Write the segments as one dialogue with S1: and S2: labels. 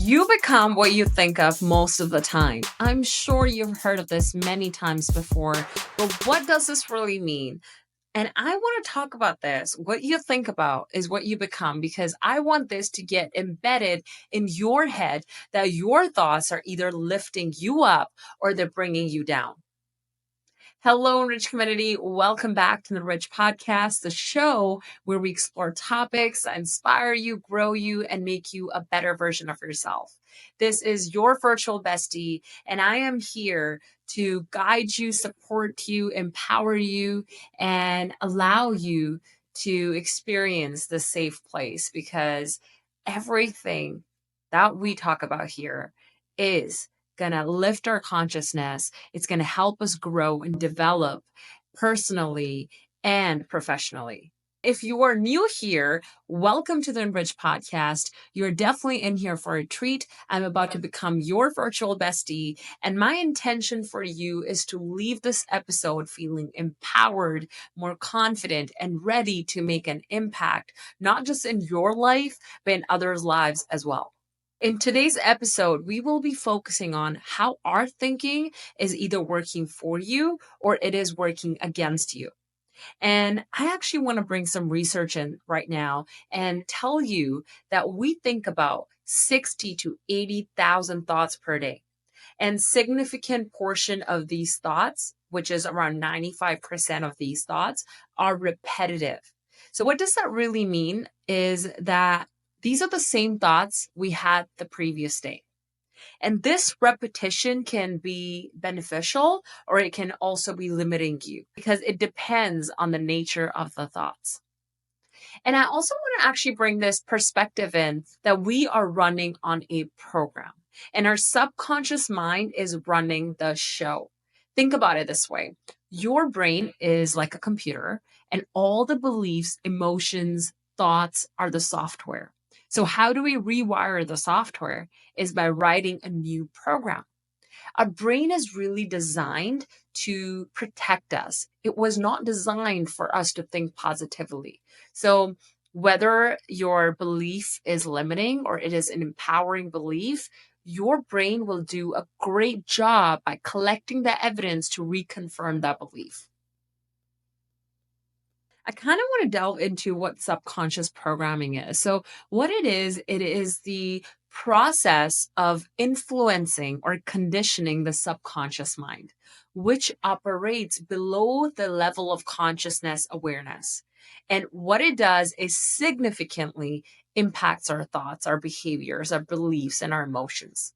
S1: You become what you think of most of the time. I'm sure you've heard of this many times before, but what does this really mean? And I want to talk about this. What you think about is what you become, because I want this to get embedded in your head that your thoughts are either lifting you up or they're bringing you down. Hello, Enrich community. Welcome back to the Enrich Podcast, the show where we explore topics that inspire you, grow you, and make you a better version of yourself. This is your virtual bestie, and I am here to guide you, support you, empower you, and allow you to experience the safe place, because everything that we talk about here is going to lift our consciousness. It's going to help us grow and develop personally and professionally. If you are new here, welcome to the Enrich Podcast. You're definitely in here for a treat. I'm about to become your virtual bestie, and my intention for you is to leave this episode feeling empowered, more confident, and ready to make an impact, not just in your life, but in others' lives as well. In today's episode, we will be focusing on how our thinking is either working for you or it is working against you. And I actually want to bring some research in right now and tell you that we think about 60 to 80,000 thoughts per day. And significant portion of these thoughts, which is around 95% of these thoughts, are repetitive. So what does that really mean is that these are the same thoughts we had the previous day. And this repetition can be beneficial, or it can also be limiting you, because it depends on the nature of the thoughts. And I also want to actually bring this perspective in that we are running on a program, and our subconscious mind is running the show. Think about it this way. Your brain is like a computer, and all the beliefs, emotions, thoughts are the software. So how do we rewire the software? Is by writing a new program. Our brain is really designed to protect us. It was not designed for us to think positively. So whether your belief is limiting or it is an empowering belief, your brain will do a great job by collecting the evidence to reconfirm that belief. I kind of want to delve into what subconscious programming is. So, what it is the process of influencing or conditioning the subconscious mind, which operates below the level of consciousness awareness. And what it does is significantly impacts our thoughts, our behaviors, our beliefs, and our emotions.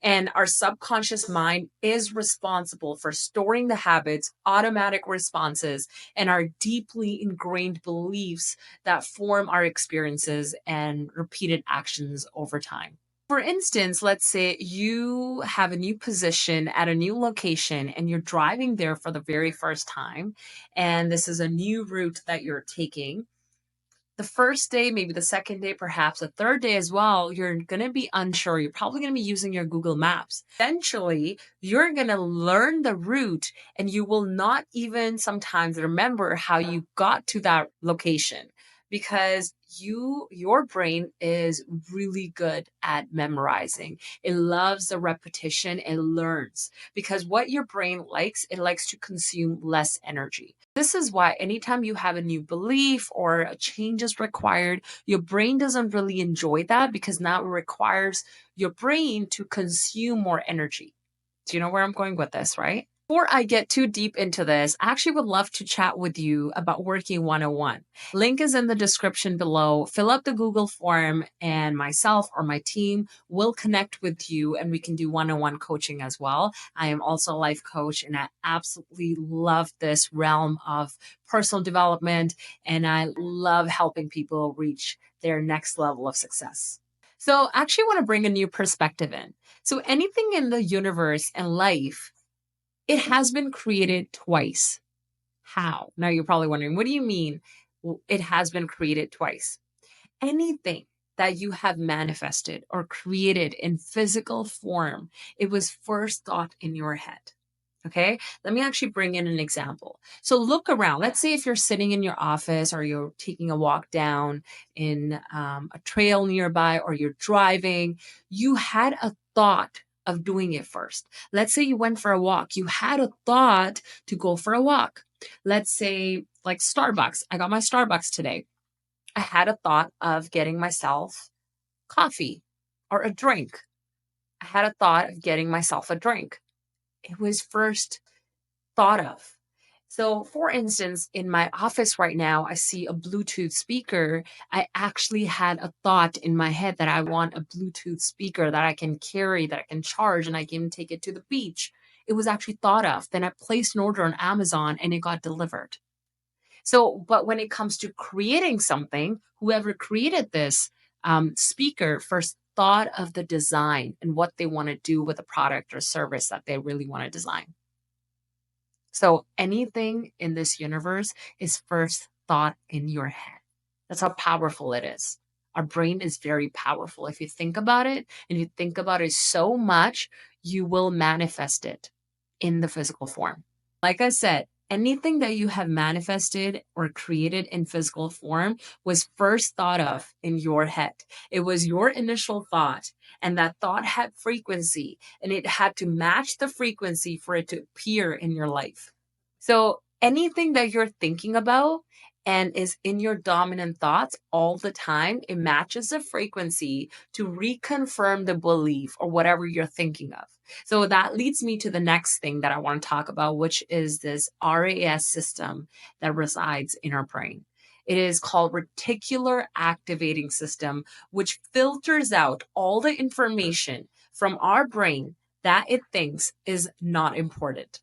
S1: And our subconscious mind is responsible for storing the habits, automatic responses, and our deeply ingrained beliefs that form our experiences and repeated actions over time. For instance, let's say you have a new position at a new location and you're driving there for the very first time, and this is a new route that you're taking. The first day, maybe the second day, perhaps the third day as well, you're going to be unsure. You're probably going to be using your Google Maps. Eventually, you're going to learn the route, and you will not even sometimes remember how you got to that location, because your brain is really good at memorizing. It loves the repetition. It learns, because what your brain likes, it likes to consume less energy. This is why anytime you have a new belief or a change is required, your brain doesn't really enjoy that, because now it requires your brain to consume more energy. Do you know where I'm going with this, right? Before I get too deep into this, I actually would love to chat with you about Working 101. Link is in the description below. Fill up the Google form, and myself or my team will connect with you, and we can do one-on-one coaching as well. I am also a life coach, and I absolutely love this realm of personal development, and I love helping people reach their next level of success. So I actually want to bring a new perspective in. So anything in the universe and life, it has been created twice. How? Now you're probably wondering, what do you mean it has been created twice? Anything that you have manifested or created in physical form, it was first thought in your head. Okay, let me actually bring in an example. So look around. Let's say if you're sitting in your office or you're taking a walk down in a trail nearby or you're driving, you had a thought of doing it first. Let's say you went for a walk, you had a thought to go for a walk. Let's say, like Starbucks, I got my Starbucks today. I had a thought of getting myself coffee or a drink. I had a thought of getting myself a drink. It was first thought of. So, for instance, in my office right now, I see a Bluetooth speaker. I actually had a thought in my head that I want a Bluetooth speaker that I can carry, that I can charge, and I can take it to the beach. It was actually thought of. Then I placed an order on Amazon and it got delivered. So, but when it comes to creating something, whoever created this speaker first thought of the design and what they want to do with a product or service that they really want to design. So anything in this universe is first thought in your head. That's how powerful it is. Our brain is very powerful. If you think about it and you think about it so much, you will manifest it in the physical form. Like I said, anything that you have manifested or created in physical form was first thought of in your head. It was your initial thought, and that thought had frequency, and it had to match the frequency for it to appear in your life. So anything that you're thinking about and is in your dominant thoughts all the time, it matches the frequency to reconfirm the belief or whatever you're thinking of. So that leads me to the next thing that I want to talk about, which is this RAS system that resides in our brain. It is called reticular activating system, which filters out all the information from our brain that it thinks is not important.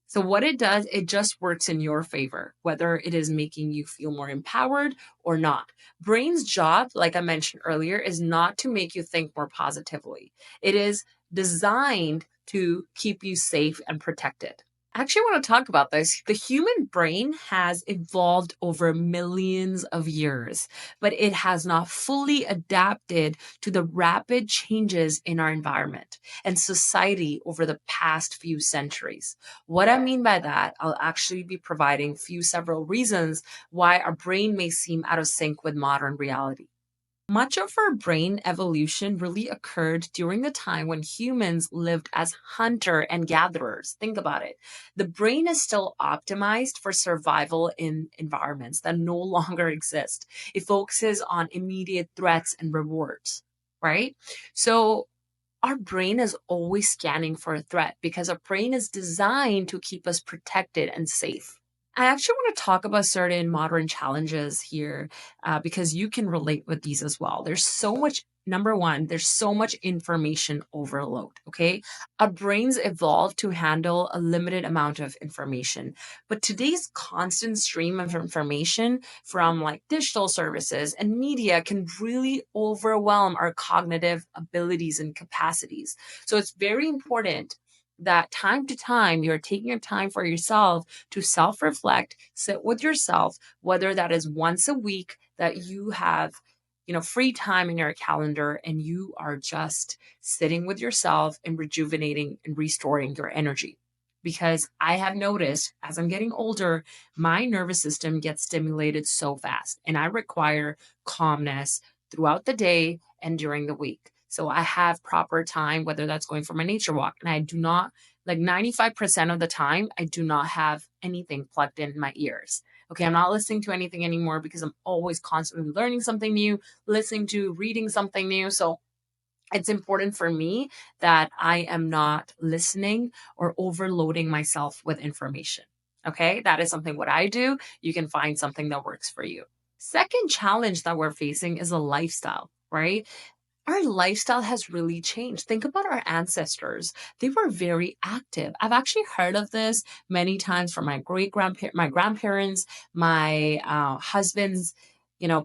S1: So what it does, it just works in your favor, whether it is making you feel more empowered or not. Brain's job, like I mentioned earlier, is not to make you think more positively. It is designed to keep you safe and protected. I actually want to talk about this. The human brain has evolved over millions of years, but it has not fully adapted to the rapid changes in our environment and society over the past few centuries. What I mean by that, I'll actually be providing several reasons why our brain may seem out of sync with modern reality. Much of our brain evolution really occurred during the time when humans lived as hunter and gatherers. Think about it. The brain is still optimized for survival in environments that no longer exist. It focuses on immediate threats and rewards, right? So our brain is always scanning for a threat because our brain is designed to keep us protected and safe. I actually want to talk about certain modern challenges here because you can relate with these as well. There's so much, number one, there's so much information overload. Okay. Our brains evolved to handle a limited amount of information. But today's constant stream of information from like digital services and media can really overwhelm our cognitive abilities and capacities. So it's very important that time to time you're taking your time for yourself to self reflect, sit with yourself, whether that is once a week that you have, free time in your calendar and you are just sitting with yourself and rejuvenating and restoring your energy. Because I have noticed as I'm getting older, my nervous system gets stimulated so fast and I require calmness throughout the day and during the week. So I have proper time, whether that's going for my nature walk. And I do not, like 95% of the time, I do not have anything plugged in my ears. Okay, I'm not listening to anything anymore because I'm always constantly learning something new, listening to, reading something new. So it's important for me that I am not listening or overloading myself with information. Okay, that is something what I do. You can find something that works for you. Second challenge that we're facing is a lifestyle, right? Our lifestyle has really changed. Think about our ancestors. They were very active. I've actually heard of this many times from my my grandparents, my husband's,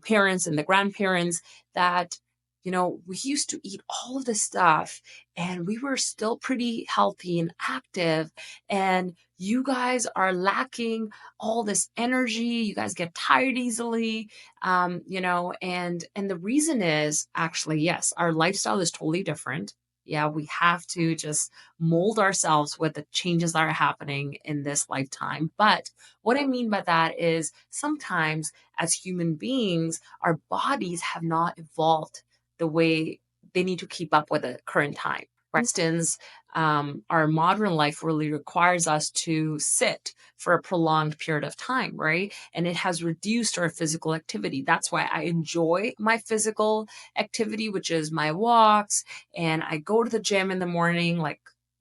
S1: parents and the grandparents that, we used to eat all of this stuff and we were still pretty healthy and active. And you guys are lacking all this energy. You guys get tired easily, and the reason is actually, yes, our lifestyle is totally different. Yeah, we have to just mold ourselves with the changes that are happening in this lifetime. But what I mean by that is sometimes as human beings, our bodies have not evolved the way they need to keep up with the current time. For instance, our modern life really requires us to sit for a prolonged period of time, right? And it has reduced our physical activity. That's why I enjoy my physical activity, which is my walks. And I go to the gym in the morning, like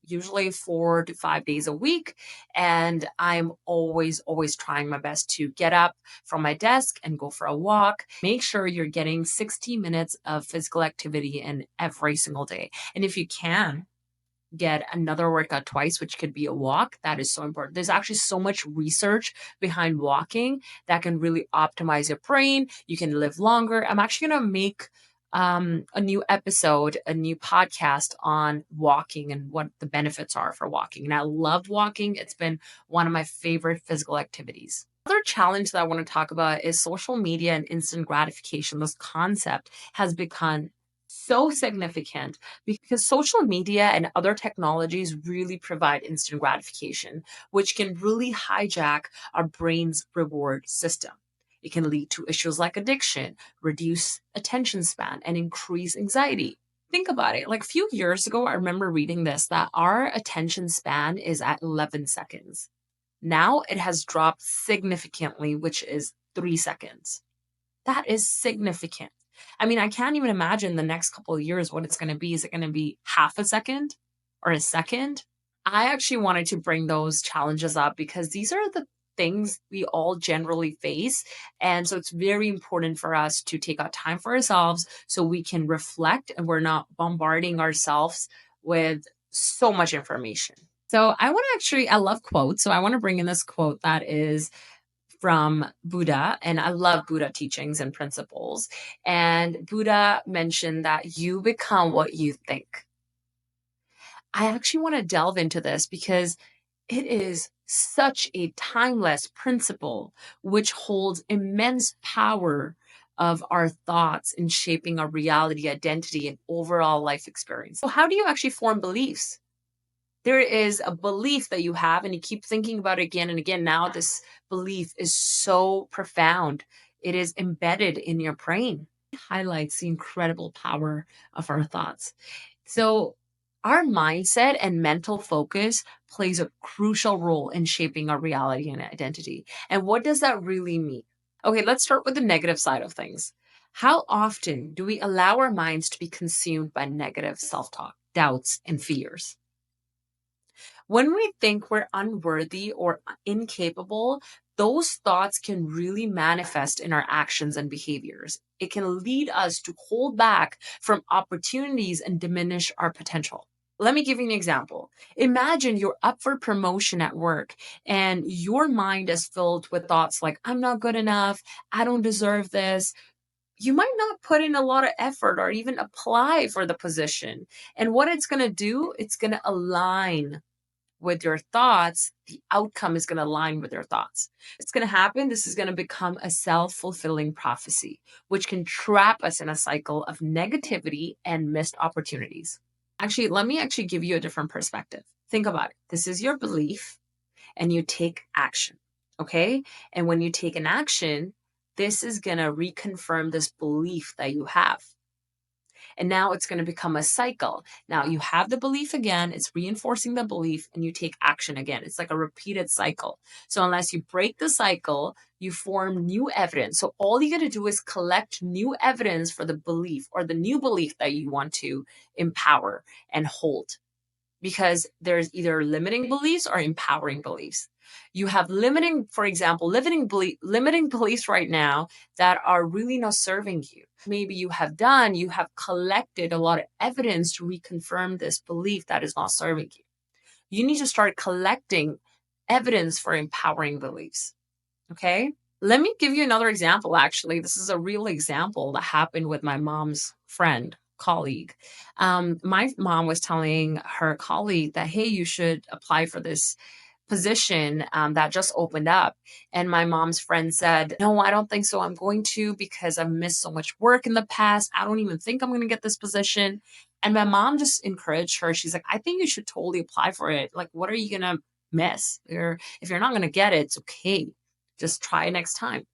S1: usually 4 to 5 days a week. And I'm always trying my best to get up from my desk and go for a walk. Make sure you're getting 60 minutes of physical activity in every single day. And if you can, get another workout twice, which could be a walk. That is so important. There's actually so much research behind walking that can really optimize your brain. You can live longer. I'm actually going to make a new episode, a new podcast on walking and what the benefits are for walking. And I love walking. It's been one of my favorite physical activities. Another challenge that I want to talk about is social media and instant gratification. This concept has become so significant because social media and other technologies really provide instant gratification, which can really hijack our brain's reward system. It can lead to issues like addiction, reduce attention span, and increase anxiety. Think about it. Like a few years ago, I remember reading this that our attention span is at 11 seconds. Now it has dropped significantly, which is 3 seconds. That is significant. I mean, I can't even imagine the next couple of years what it's going to be. Is it going to be half a second or a second? I actually wanted to bring those challenges up because these are the things we all generally face. And so it's very important for us to take out time for ourselves so we can reflect and we're not bombarding ourselves with so much information. So I want to actually, I love quotes. So I want to bring in this quote that is from Buddha, and I love Buddha teachings and principles. And Buddha mentioned that you become what you think. I actually want to delve into this because it is such a timeless principle which holds immense power of our thoughts in shaping our reality, identity, and overall life experience. So, how do you actually form beliefs? There is a belief that you have and you keep thinking about it again and again. Now this belief is so profound. It is embedded in your brain. It highlights the incredible power of our thoughts. So our mindset and mental focus plays a crucial role in shaping our reality and identity. And what does that really mean? Okay, let's start with the negative side of things. How often do we allow our minds to be consumed by negative self-talk, doubts, and fears? When we think we're unworthy or incapable, those thoughts can really manifest in our actions and behaviors. It can lead us to hold back from opportunities and diminish our potential. Let me give you an example. Imagine you're up for promotion at work and your mind is filled with thoughts like, I'm not good enough, I don't deserve this. You might not put in a lot of effort or even apply for the position. And what it's going to do, it's going to align with your thoughts, the outcome is going to align with your thoughts. It's going to happen. This is going to become a self fulfilling prophecy, which can trap us in a cycle of negativity and missed opportunities. Actually, let me actually give you a different perspective. Think about it. This is your belief, and you take action. Okay. And when you take an action, this is going to reconfirm this belief that you have. And now it's going to become a cycle. Now you have the belief again, it's reinforcing the belief, and you take action again. It's like a repeated cycle. So unless you break the cycle, you form new evidence. So all you got to do is collect new evidence for the belief or the new belief that you want to empower and hold, because there's either limiting beliefs or empowering beliefs. You have limiting, for example, limiting beliefs right now that are really not serving you. Maybe you have collected a lot of evidence to reconfirm this belief that is not serving you. You need to start collecting evidence for empowering beliefs. Okay. Let me give you another example. Actually, this is a real example that happened with my mom's friend, colleague. My mom was telling her colleague that, hey, you should apply for this position that just opened up. And my mom's friend said, no, I don't think so. I'm going to because I've missed so much work in the past. I don't even think I'm going to get this position. And my mom just encouraged her. She's like, I think you should totally apply for it. Like, what are you going to miss? Or if you're not going to get it, it's okay. Just try next time.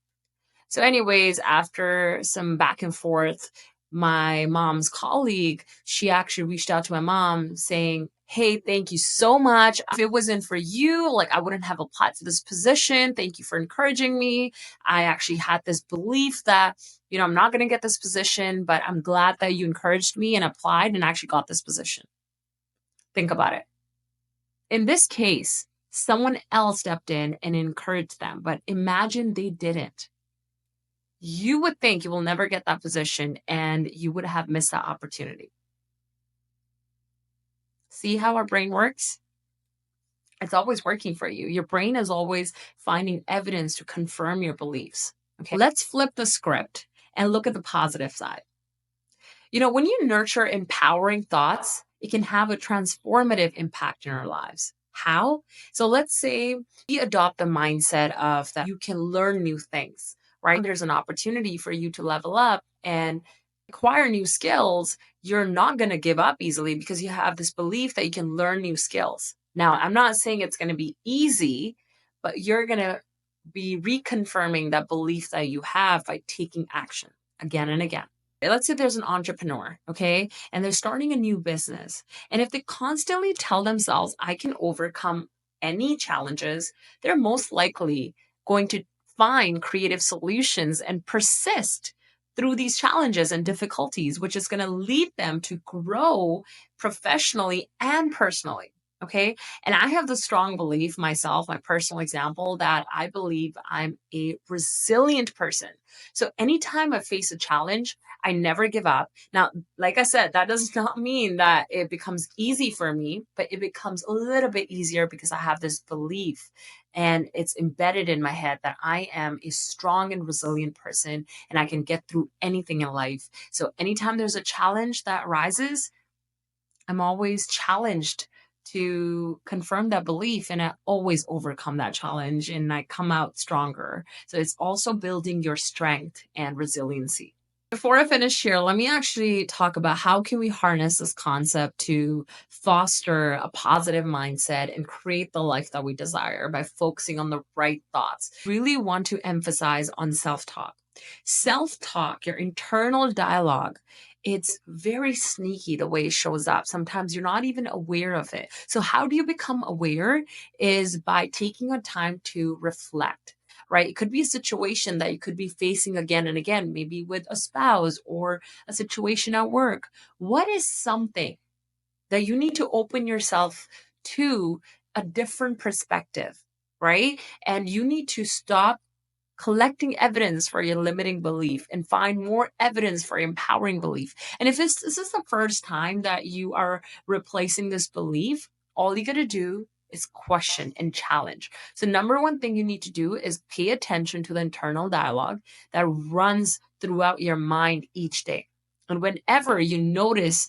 S1: So, anyways, after some back and forth, my mom's colleague, she actually reached out to my mom saying, hey, thank you so much. If it wasn't for you, like I wouldn't have applied for this position. Thank you for encouraging me. I actually had this belief that, I'm not going to get this position, but I'm glad that you encouraged me and applied and actually got this position. Think about it. In this case, someone else stepped in and encouraged them, but imagine they didn't. You would think you will never get that position and you would have missed that opportunity. See how our brain works? It's always working for you. Your brain is always finding evidence to confirm your beliefs. Okay, let's flip the script and look at the positive side. When you nurture empowering thoughts, it can have a transformative impact in our lives. How? So let's say we adopt the mindset of that you can learn new things, right? There's an opportunity for you to level up and acquire new skills. You're not going to give up easily because you have this belief that you can learn new skills. Now, I'm not saying it's going to be easy, but you're going to be reconfirming that belief that you have by taking action again and again. Let's say there's an entrepreneur, okay, and they're starting a new business. And if they constantly tell themselves, I can overcome any challenges, they're most likely going to find creative solutions and persist through these challenges and difficulties, which is going to lead them to grow professionally and personally. Okay. And I have the strong belief myself, my personal example, that I believe I'm a resilient person. So anytime I face a challenge, I never give up. Now, like I said, that does not mean that it becomes easy for me, but it becomes a little bit easier because I have this belief and it's embedded in my head that I am a strong and resilient person and I can get through anything in life. So anytime there's a challenge that rises, I'm always challenged to confirm that belief and I always overcome that challenge and I come out stronger. So it's also building your strength and resiliency. Before I finish here, let me actually talk about how can we harness this concept to foster a positive mindset and create the life that we desire by focusing on the right thoughts. Really want to emphasize on self-talk. Self-talk, your internal dialogue, it's very sneaky the way it shows up. Sometimes you're not even aware of it. So how do you become aware is by taking a time to reflect. Right? It could be a situation that you could be facing again and again, maybe with a spouse or a situation at work. What is something that you need to open yourself to a different perspective, right? And you need to stop collecting evidence for your limiting belief and find more evidence for your empowering belief. And if this is the first time that you are replacing this belief, all you got to do is question and challenge. So number one thing you need to do is pay attention to the internal dialogue that runs throughout your mind each day. And whenever you notice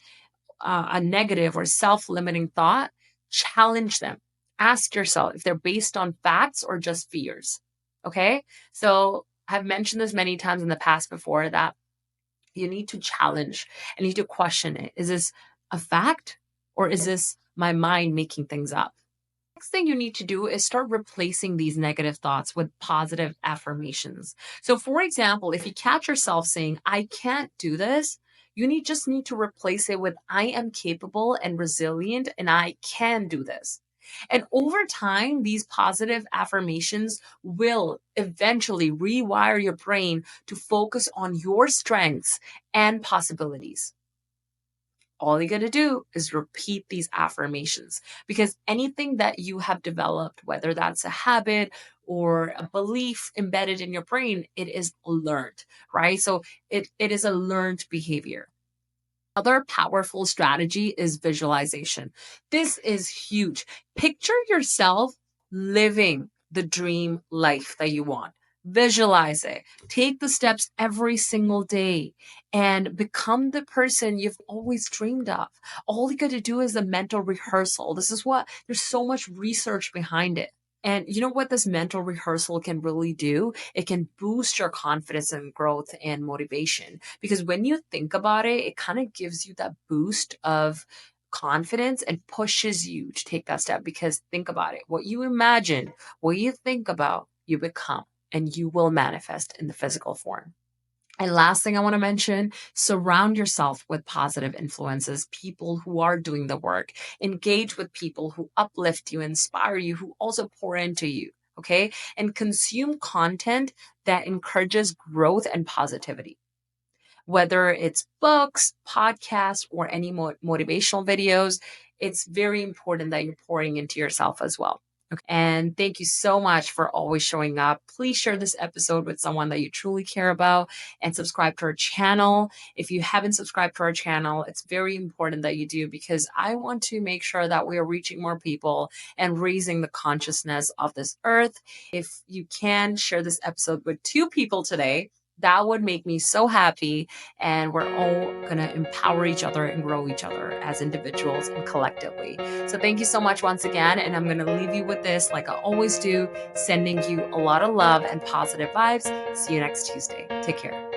S1: a negative or self-limiting thought, challenge them. Ask yourself if they're based on facts or just fears. Okay. So I've mentioned this many times in the past before that you need to challenge and you need to question it. Is this a fact or is this my mind making things up? Next thing you need to do is start replacing these negative thoughts with positive affirmations. So for example, if you catch yourself saying, I can't do this, you just need to replace it with I am capable and resilient and I can do this. And over time, these positive affirmations will eventually rewire your brain to focus on your strengths and possibilities. All you got to do is repeat these affirmations because anything that you have developed, whether that's a habit or a belief embedded in your brain, it is learned, right? So it is a learned behavior. Another powerful strategy is visualization. This is huge. Picture yourself living the dream life that you want. Visualize it. Take the steps every single day and become the person you've always dreamed of. All you got to do is a mental rehearsal. This is what there's so much research behind it. And you know what this mental rehearsal can really do? It can boost your confidence and growth and motivation. Because when you think about it, it kind of gives you that boost of confidence and pushes you to take that step. Because think about it, what you imagine, what you think about, you become, and you will manifest in the physical form. And last thing I want to mention, surround yourself with positive influences, people who are doing the work. Engage with people who uplift you, inspire you, who also pour into you. Okay. And consume content that encourages growth and positivity. Whether it's books, podcasts, or any motivational videos, it's very important that you're pouring into yourself as well. And thank you so much for always showing up. Please share this episode with someone that you truly care about and subscribe to our channel. If you haven't subscribed to our channel, it's very important that you do because I want to make sure that we are reaching more people and raising the consciousness of this earth. If you can share this episode with 2 people today, that would make me so happy. And we're all going to empower each other and grow each other as individuals and collectively. So thank you so much once again. And I'm going to leave you with this, like I always do, sending you a lot of love and positive vibes. See you next Tuesday. Take care.